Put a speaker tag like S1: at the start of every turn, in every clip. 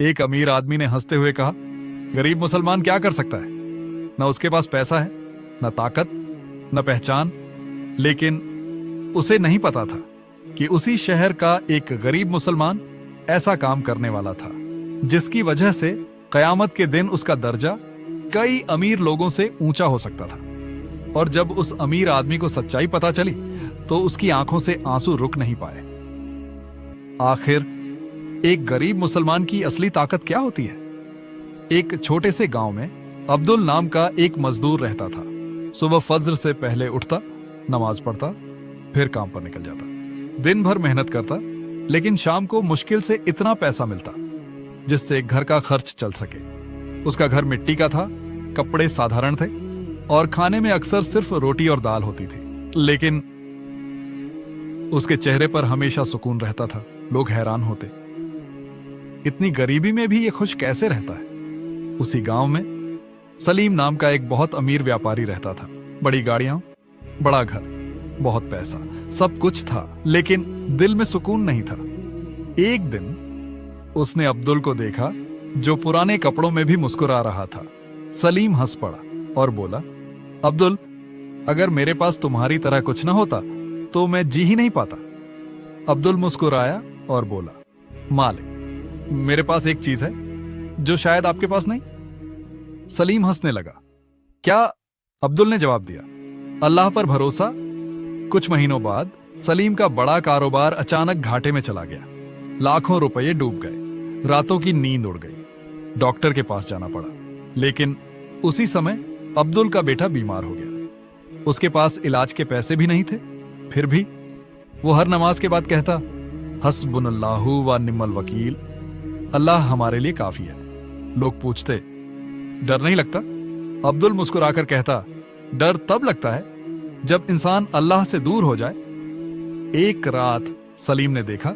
S1: एक अमीर आदमी ने हंसते हुए कहा, गरीब मुसलमान क्या कर सकता है? न उसके पास पैसा है, न ताकत, न पहचान। लेकिन उसे नहीं पता था कि उसी शहर का एक गरीब मुसलमान ऐसा काम करने वाला था जिसकी वजह से कयामत के दिन उसका दर्जा कई अमीर लोगों से ऊंचा हो सकता था। और जब उस अमीर आदमी को सच्चाई पता चली तो उसकी आंखों से आंसू रुक नहीं पाए। आखिर एक गरीब मुसलमान की असली ताकत क्या होती है? एक छोटे से गांव में अब्दुल नाम का एक मजदूर रहता था। सुबह फज्र से पहले उठता, नमाज पढ़ता, फिर काम पर निकल जाता। दिन भर मेहनत करता, लेकिन शाम को मुश्किल से इतना पैसा मिलता जिससे घर का खर्च चल सके। उसका घर मिट्टी का था, कपड़े साधारण थे और खाने में अक्सर सिर्फ रोटी और दाल होती थी। लेकिन उसके चेहरे पर हमेशा सुकून रहता था। लोग हैरान होते, इतनी गरीबी में भी ये खुश कैसे रहता है? उसी गांव में सलीम नाम का एक बहुत अमीर व्यापारी रहता था। बड़ी गाड़ियां, बड़ा घर, बहुत पैसा, सब कुछ था, लेकिन दिल में सुकून नहीं था। एक दिन उसने अब्दुल को देखा जो पुराने कपड़ों में भी मुस्कुरा रहा था। सलीम हंस पड़ा और बोला, अब्दुल, अगर मेरे पास तुम्हारी तरह कुछ ना होता तो मैं जी ही नहीं पाता। अब्दुल मुस्कुराया और बोला, मालिक, मेरे पास एक चीज है जो शायद आपके पास नहीं। सलीम हंसने लगा। क्या? अब्दुल ने जवाब दिया, अल्लाह पर भरोसा। कुछ महीनों बाद सलीम का बड़ा कारोबार अचानक घाटे में चला गया। लाखों रुपए डूब गए, रातों की नींद उड़ गई। डॉक्टर के पास जाना पड़ा, लेकिन उसी समय अब्दुल का बेटा बीमार हो गया। उसके पास इलाज के पैसे भी नहीं थे। फिर भी वो हर नमाज के बाद कहता, हस्बुनल्लाहु व निम्मल वकील, अल्लाह हमारे लिए काफी है। लोग पूछते, डर नहीं लगता? अब्दुल मुस्कुराकर कहता, डर तब लगता है जब इंसान अल्लाह से दूर हो जाए। एक रात सलीम ने देखा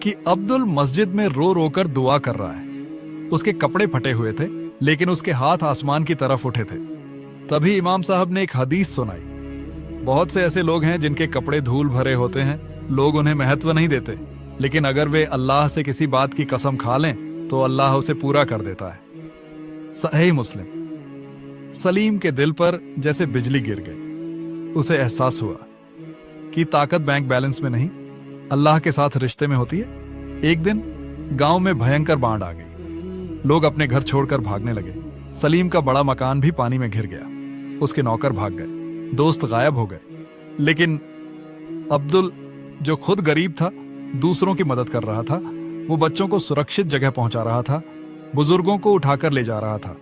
S1: कि अब्दुल मस्जिद में रो रो कर दुआ कर रहा है। उसके कपड़े फटे हुए थे, लेकिन उसके हाथ आसमान की तरफ उठे थे। तभी इमाम साहब ने एक हदीस सुनाई, बहुत से ऐसे लोग हैं जिनके कपड़े धूल भरे होते हैं, लोग उन्हें महत्व नहीं देते, लेकिन अगर वे अल्लाह से किसी बात की कसम खा लें तो अल्लाह उसे पूरा कर देता है। सही मुस्लिम। सलीम के दिल पर जैसे बिजली गिर गई। उसे एहसास हुआ कि ताकत बैंक बैलेंस में नहीं, अल्लाह के साथ रिश्ते में होती है। एक दिन गांव में भयंकर बाढ़ आ गई। लोग अपने घर छोड़कर भागने लगे। सलीम का बड़ा मकान भी पानी में घिर गया। उसके नौकर भाग गए, दोस्त गायब हो गए, लेकिन अब्दुल, जो खुद गरीब था, दूसरों की मदद कर रहा था। वो बच्चों को सुरक्षित जगह पहुंचा रहा था, बुजुर्गों को उठाकर ले जा रहा था,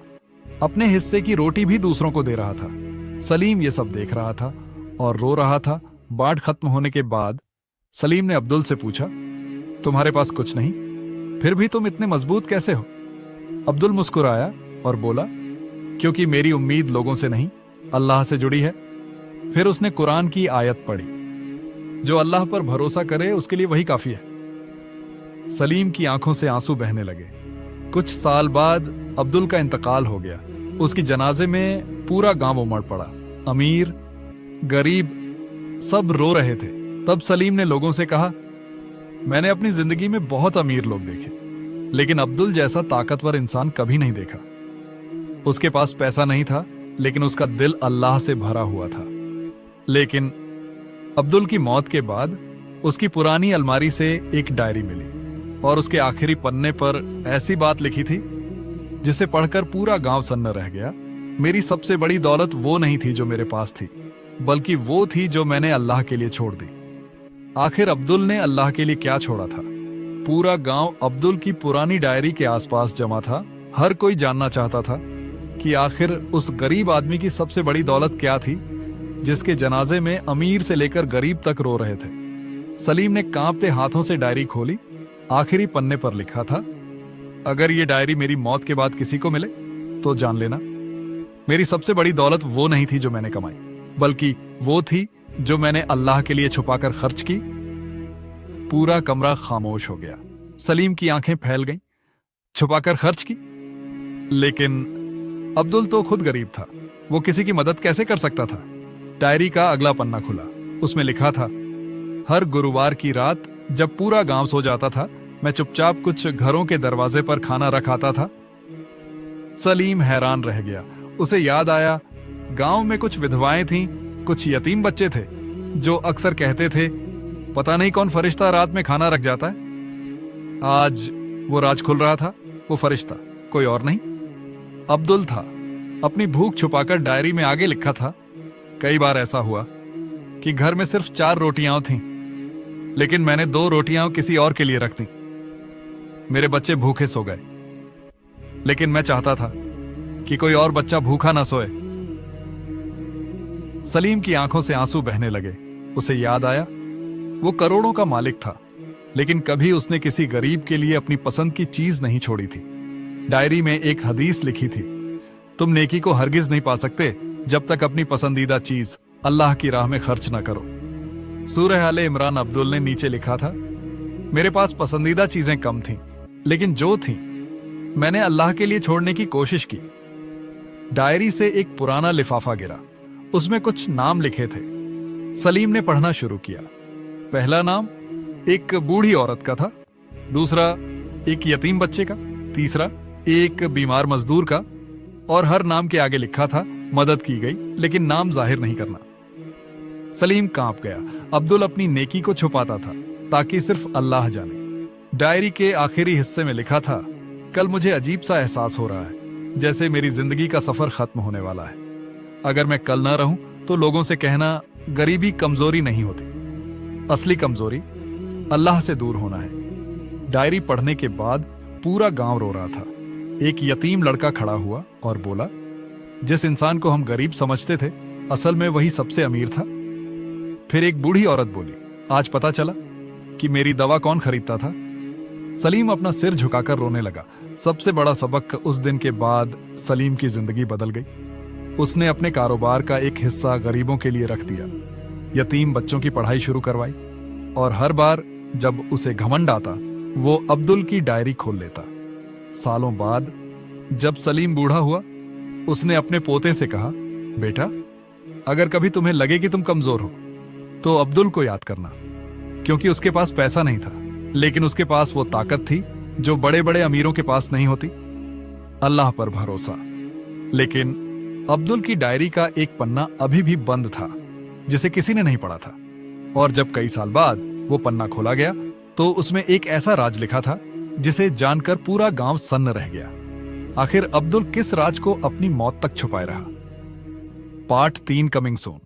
S1: अपने हिस्से की रोटी भी दूसरों को दे रहा था। सलीम ये सब देख रहा था और रो रहा था। बाढ़ खत्म होने के बाद सलीम ने अब्दुल से पूछा, तुम्हारे पास कुछ नहीं, फिर भी तुम इतने मजबूत कैसे हो? अब्दुल मुस्कुराया और बोला, क्योंकि मेरी उम्मीद लोगों से नहीं, अल्लाह से जुड़ी है। फिर उसने कुरान की आयत पढ़ी, जो अल्लाह पर भरोसा करे उसके लिए वही काफी है। सलीम की आंखों से आंसू बहने लगे। कुछ साल बाद अब्दुल का इंतकाल हो गया। उसकी जनाजे में पूरा गांव उमड़ पड़ा। अमीर, गरीब, सब रो रहे थे। तब सलीम ने लोगों से कहा, मैंने अपनी जिंदगी में बहुत अमीर लोग देखे, लेकिन अब्दुल जैसा ताकतवर इंसान कभी नहीं देखा। उसके पास पैसा नहीं था, लेकिन उसका दिल अल्लाह से भरा हुआ था। लेकिन अब्दुल की मौत के बाद उसकी पुरानी अलमारी से एक डायरी मिली और उसके आखिरी पन्ने पर ऐसी बात लिखी थी जिसे पढ़कर पूरा गांव सन्न रह गया। मेरी सबसे बड़ी दौलत वो नहीं थी जो मेरे पास थी, बल्कि वो थी जो मैंने अल्लाह के लिए छोड़ दी। आखिर अब्दुल ने अल्लाह के लिए क्या छोड़ा था? पूरा गांव अब्दुल की पुरानी डायरी के आसपास जमा था। हर कोई जानना चाहता था कि आखिर उस गरीब आदमी की सबसे बड़ी दौलत क्या थी, जिसके जनाजे में अमीर से लेकर गरीब तक रो रहे थे। सलीम ने कांपते हाथों से डायरी खोली। आखिरी पन्ने पर लिखा था, अगर ये डायरी मेरी मौत के बाद किसी को मिले तो जान लेना, मेरी सबसे बड़ी दौलत वो नहीं थी जो मैंने कमाई, बल्कि वो थी जो मैंने अल्लाह के लिए छुपाकर खर्च की। पूरा कमरा खामोश हो गया। सलीम की आंखें फैल गईं। छुपाकर खर्च की? लेकिन अब्दुल तो खुद गरीब था, वो किसी की मदद कैसे कर सकता था? डायरी का अगला पन्ना खुला। उसमें लिखा था, हर गुरुवार की रात जब पूरा गांव सो जाता था, मैं चुपचाप कुछ घरों के दरवाजे पर खाना रख आता था। सलीम हैरान रह गया। उसे याद आया, गांव में कुछ विधवाएं थीं, कुछ यतीम बच्चे थे जो अक्सर कहते थे, पता नहीं कौन फरिश्ता रात में खाना रख जाता है। आज वो राज खुल रहा था। वो फरिश्ता कोई और नहीं, अब्दुल था। अपनी भूख छुपाकर डायरी में आगे लिखा था, कई बार ऐसा हुआ कि घर में सिर्फ 4 रोटियां थीं, लेकिन मैंने 2 रोटियां किसी और के लिए रख दी। मेरे बच्चे भूखे सो गए, लेकिन मैं चाहता था कि कोई और बच्चा भूखा ना सोए। सलीम की आंखों से आंसू बहने लगे। उसे याद आया, वो करोड़ों का मालिक था, लेकिन कभी उसने किसी गरीब के लिए अपनी पसंद की चीज नहीं छोड़ी थी। डायरी में एक हदीस लिखी थी, तुम नेकी को हरगिज नहीं पा सकते जब तक अपनी पसंदीदा चीज अल्लाह की राह में खर्च ना करो। सूरह आले इमरान। अब्दुल ने नीचे लिखा था, मेरे पास पसंदीदा चीजें कम थीं, लेकिन जो थीं मैंने अल्लाह के लिए छोड़ने की कोशिश की। डायरी से एक पुराना लिफाफा गिरा, उसमें कुछ नाम लिखे थे। सलीम ने पढ़ना शुरू किया। पहला नाम एक बूढ़ी औरत का था, दूसरा एक यतीम बच्चे का, तीसरा एक बीमार मजदूर का, और हर नाम के आगे लिखा था मदद की गई, लेकिन नाम जाहिर नहीं करना। सलीम कांप गया। अब्दुल अपनी नेकी को छुपाता था ताकि सिर्फ अल्लाह जाने। डायरी के आखिरी हिस्से में लिखा था, कल मुझे अजीब सा एहसास हो रहा है, जैसे मेरी जिंदगी का सफर खत्म होने वाला है। अगर मैं कल ना रहूं तो लोगों से कहना गरीबी कमजोरी नहीं होती, असली कमजोरी अल्लाह से दूर होना है। डायरी पढ़ने के बाद पूरा गांव रो रहा था। एक यतीम लड़का खड़ा हुआ और बोला, जिस इंसान को हम गरीब समझते थे, असल में वही सबसे अमीर था। फिर एक बूढ़ी औरत बोली, आज पता चला कि मेरी दवा कौन खरीदता था। सलीम अपना सिर झुकाकर रोने लगा। सबसे बड़ा सबक, उस दिन के बाद सलीम की जिंदगी बदल गई। उसने अपने कारोबार का एक हिस्सा गरीबों के लिए रख दिया, यतीम बच्चों की पढ़ाई शुरू करवाई, और हर बार जब उसे घमंड आता, वो अब्दुल की डायरी खोल लेता। सालों बाद जब सलीम बूढ़ा हुआ, उसने अपने पोते से कहा, बेटा, अगर कभी तुम्हें लगे कि तुम कमजोर हो तो अब्दुल को याद करना, क्योंकि उसके पास पैसा नहीं था, लेकिन उसके पास वो ताकत थी जो बड़े बड़े अमीरों के पास नहीं होती, अल्लाह पर भरोसा। लेकिन अब्दुल की डायरी का एक पन्ना अभी भी बंद था, जिसे किसी ने नहीं पढ़ा था। और जब कई साल बाद वो पन्ना खोला गया तो उसमें एक ऐसा राज लिखा था जिसे जानकर पूरा गांव सन्न रह गया। आखिर अब्दुल किस राज को अपनी मौत तक छुपाए रहा। Part 3 coming soon.